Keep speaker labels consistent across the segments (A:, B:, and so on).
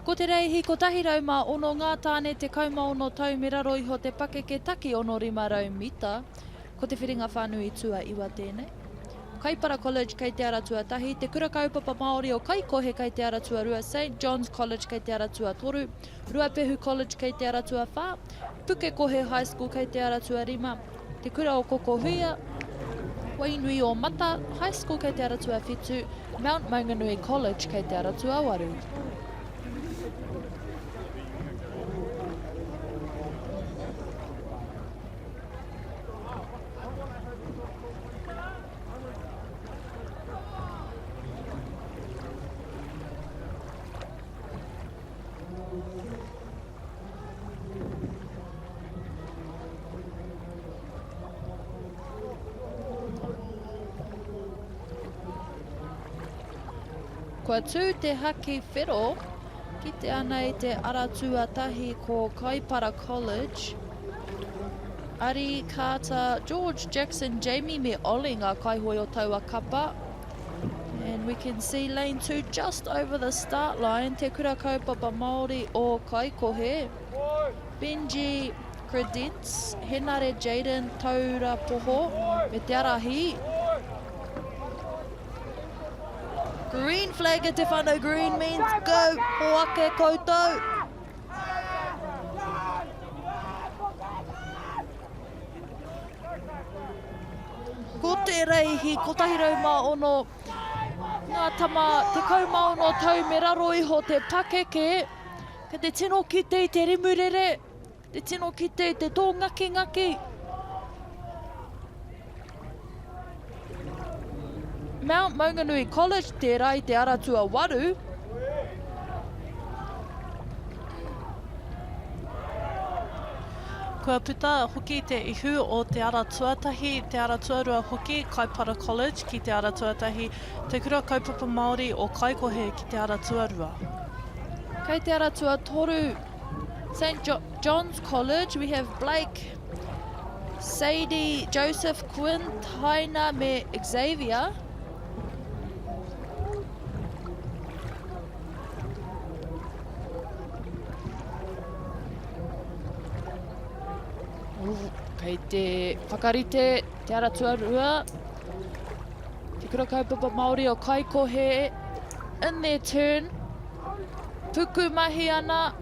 A: Ko te reihi, ko tahi rauma ono ngā tāne te kaumaono tau me raro iho te pake ke taki ono 500 mita. Ko te whiringa whānui tua iwa tēnei. Kaipara College kei te aratua tahi, te kura kaupapa Māori o Kaikohe kei te aratua rua, St. John's College kei te aratua toru, Ruapehu College kei te aratua whā, Pukekohe High School kei te aratua 5, te kura o Kokohuia, Wainui o Mata High School kei te aratua 7, Mount Maunganui College kei te aratua 8. Kua tū te haki whero, ki te ana i te aratua tahi ko Kaipara College. Ari Carter, George Jackson, Jamie me Olinga kaihoi o taua kapa. And we can see lane 2 just over the start line, te kura kaupapa Māori o Kaikohe. Benji Credence, Henare Jaden Taura Poho, me te arahi. Green flag at te whānau, green means go, hoake koutou. Ko te reihi, ko tahi rauma ono, ngā tama te kaumaono tau me raro iho te pakeke, ka te tino ki te i te rimurere, te tino ki te i te tō ngaki ngaki. Mount Maunganui College tērā i te aratua 8.
B: Kua puta hoki te ihu o te ara tuatahi, te ara tuarua hoki, Kaipara College ki te ara tuatahi, te kura kaupapa Māori o Kaikohe ki te ara tuarua.
A: Kei te aratua toru, St. John's College, we have Blake, Sadie, Joseph, Quinn, Taina me Xavier. Kei te whakarite, te aratua rua. Te kura kaupapa Māori o Kaikohe, in their turn. Puku mahi ana.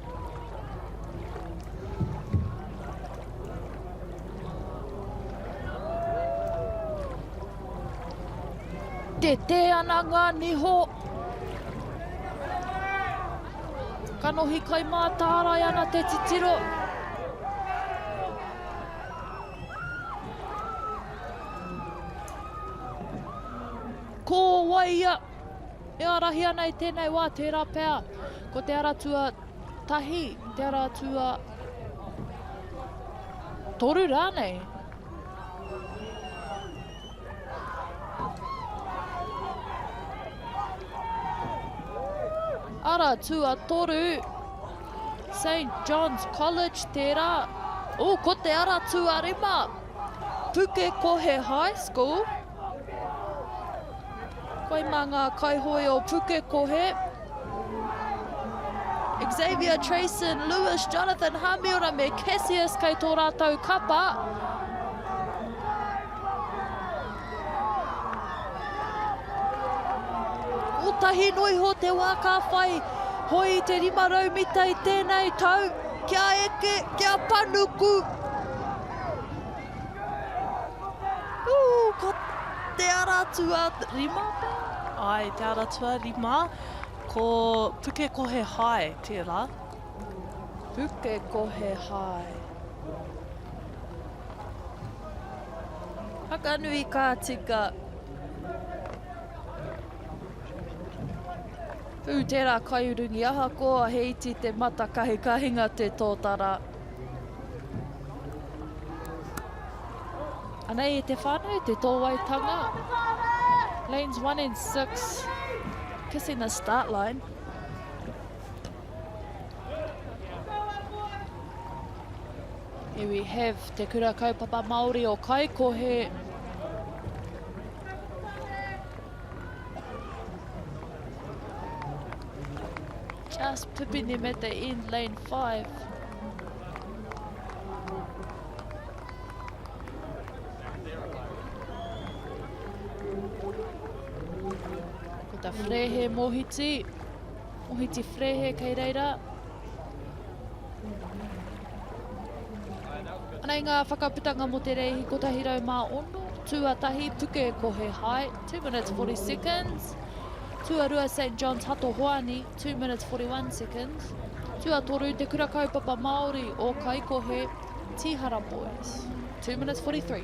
A: Te ana ngā niho. Kanohi kai mā tārai ana te titiro. Ko waia, e arahi ana i tēnei wā tērā pēr. Ko te aratua tahi, te aratua toru rānei. Aratua toru, St. John's College tērā. Ko te aratua 5, Pukekohe High School. Koe mā ngā kaihoi o Pukekohe. Xavier, Trayson, Lewis, Jonathan, Hamiora me Cassius kei tō rātou kapa. O tahi noi ho te waka whai, hoi te 500 mita i tēnei tau, kia eke, kia panuku. Ko te aratua 5.
B: Ai, te aratua 5, ko Pukekohe High tērā.
A: Pukekohe High. Hakanui ka tika. Pū tērā kaiurungi aha koa heiti te mata kahinga te tōtara. Anei e te whānau, te tōwaitanga. Lanes 1 and 6, kissing the start line. Here we have te kura kaupapa Māori o Kaikohe. Just pipini me te in lane 5. Ko ta frehe mohiti. Mohiti frehe kei reira. Anei ngā whakaputanga mo te reihi ko tahi rau mā ono. Tuatahi puke e kohe hai. 2 minutes 40 seconds. Tuarua St. John's Hato Hoani, 2 minutes 41 seconds. Tuatoru te kura kaupapa Māori o Kaikohe Tihara Boys, 2 minutes 43.